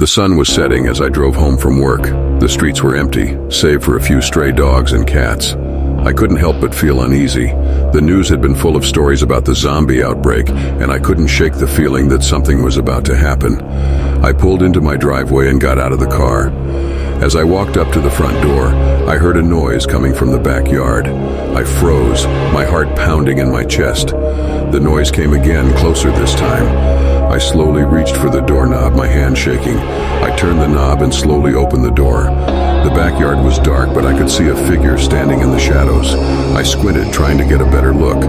The sun was setting as I drove home from work. The streets were empty, save for a few stray dogs and cats. I couldn't help but feel uneasy. The news had been full of stories about the zombie outbreak, and I couldn't shake the feeling that something was about to happen. I pulled into my driveway and got out of the car. As I walked up to the front door, I heard a noise coming from the backyard. I froze, my heart pounding in my chest. The noise came again, closer this time. I slowly reached for the doorknob, my hand shaking. I turned the knob and slowly opened the door. The backyard was dark, but I could see a figure standing in the shadows. I squinted, trying to get a better look.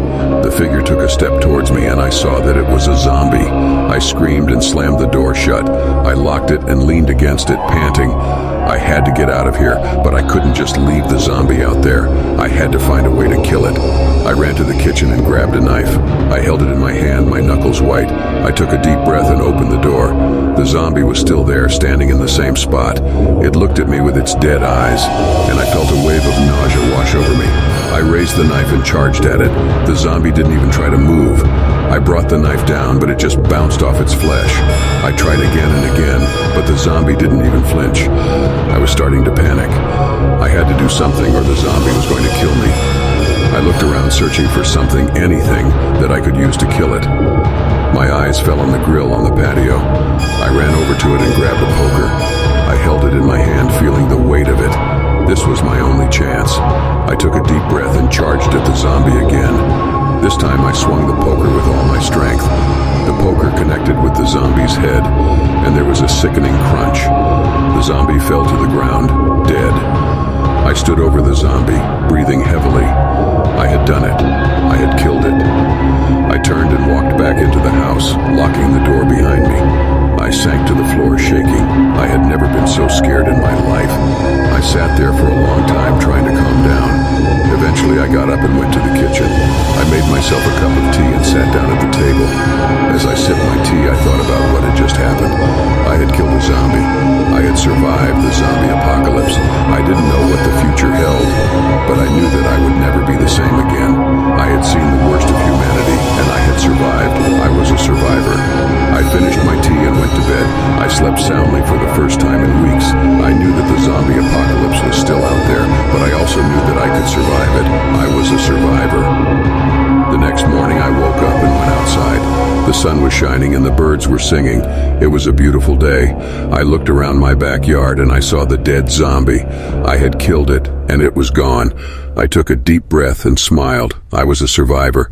The figure took a step towards me, and I saw that it was a zombie. I screamed and slammed the door shut. I locked it and leaned against it, panting. I had to get out of here, but I couldn't just leave the zombie out there. I had to find a way to kill it. I ran to the kitchen and grabbed a knife. I held it in my hand, my knuckles white. I took a deep breath and opened the door. The zombie was still there, standing in the same spot. It looked at me with its dead eyes, and I felt a wave of nausea wash over me. I raised the knife and charged at it. The zombie didn't even try to move. I brought the knife down, but it just bounced off its flesh. I tried again and again, but the zombie didn't even flinch. I was starting to panic. I had to do something or the zombie was going to kill me. I looked around searching for something, anything, that I could use to kill it. My eyes fell on the grill on the patio. I ran over to it and grabbed a poker. I held it in my hand, feeling the weight of it. This was my only chance. I took a deep breath and charged at the zombie again. This time I swung the poker with all my strength. The poker connected with the zombie's head, and there was a sickening crunch. The zombie fell to the ground, dead. I stood over the zombie, breathing heavily. I had done it. I had killed it. I turned and walked back into the house, locking the door behind me. I sank to the floor, shaking. I had never been so scared in my life. I sat there for a long time, trying to calm down. Eventually, I got up and went to the kitchen. I made myself a cup of tea and sat down at the table. As I sipped my tea, I thought about what had just happened. I had killed a zombie. I had survived the zombie apocalypse. I didn't know what the future held, but I knew that I would never be the same again. I had seen the worst of humanity, and I had survived. I was a survivor. I finished my tea and went to bed. I slept soundly for the first time in weeks. I knew that the zombie apocalypse was still out there, but I also knew that I could survive it. I was a survivor. The next morning I woke up and went outside. The sun was shining and the birds were singing. It was a beautiful day. I looked around my backyard and I saw the dead zombie. I had killed it, and it was gone. I took a deep breath and smiled. I was a survivor.